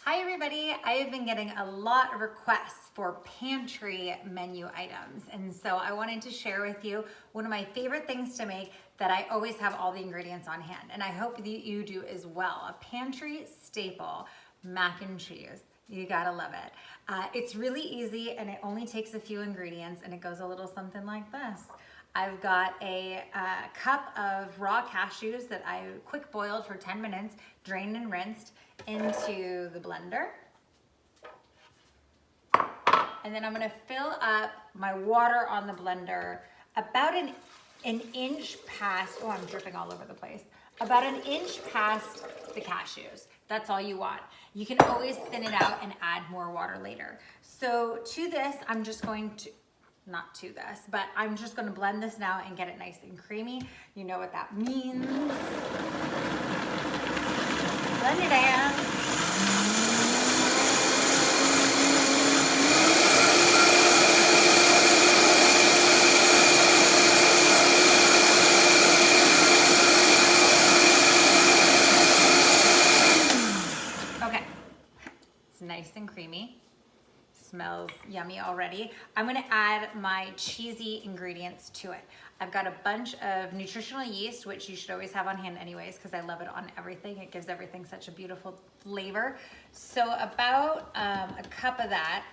Hi everybody, I have been getting a lot of requests for pantry menu items, and so I wanted to share with you one of my favorite things to make that I always have all the ingredients on hand, and I hope that you do as well. A pantry staple, mac and cheese. You gotta love it. It's really easy and it only takes a few ingredients, and it goes a little something like this. I've got a cup of raw cashews that I quick boiled for 10 minutes, drained and rinsed into the blender. And then I'm gonna fill up my water on the blender about an inch past, oh, I'm dripping all over the place. About an inch past the cashews. That's all you want. You can always thin it out and add more water later. So to this, I'm just going to, not to this, but I'm just gonna blend this now and get it nice and creamy. You know what that means. Blend it in. Okay, it's nice and creamy. Smells yummy already. I'm gonna add my cheesy ingredients to it. I've got a bunch of nutritional yeast, which you should always have on hand anyways, because I love it on everything. It gives everything such a beautiful flavor. So about a cup of that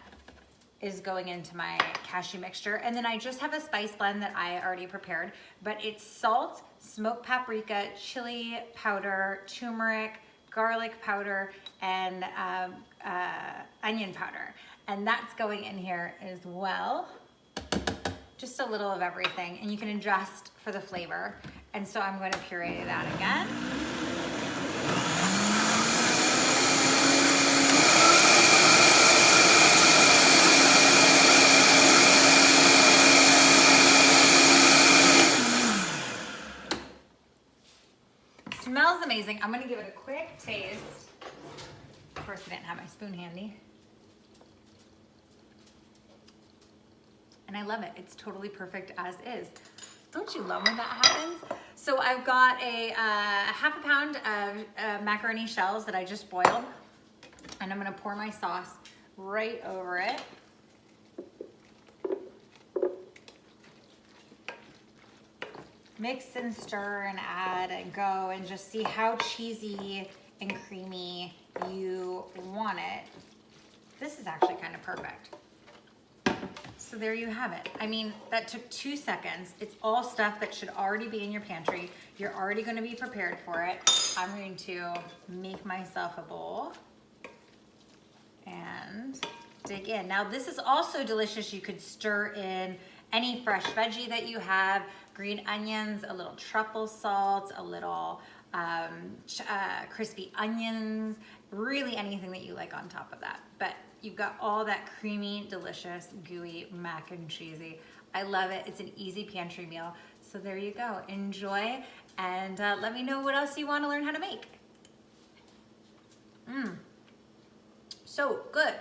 is going into my cashew mixture. And then I just have a spice blend that I already prepared, but it's salt, smoked paprika, chili powder, turmeric, garlic powder, and onion powder. And that's going in here as well. Just a little of everything, and you can adjust for the flavor. And so I'm going to puree that again. Smells amazing. I'm gonna give it a quick taste. Of course, I didn't have my spoon handy. And I love it. It's totally perfect as is. Don't you love when that happens? So I've got a half a pound of macaroni shells that I just boiled, and I'm gonna pour my sauce right over it. Mix and stir and add and go and just see how cheesy and creamy you want it. This is actually kind of perfect. So there you have it. I mean, that took 2 seconds. It's all stuff that should already be in your pantry. You're already gonna be prepared for it. I'm going to make myself a bowl and dig in. Now this is also delicious. You could stir in any fresh veggie that you have, green onions, a little truffle salt, a little crispy onions, really anything that you like on top of that. But you've got all that creamy, delicious, gooey mac and cheesy. I love it. It's an easy pantry meal. So there you go. Enjoy, and let me know what else you want to learn how to make. So good.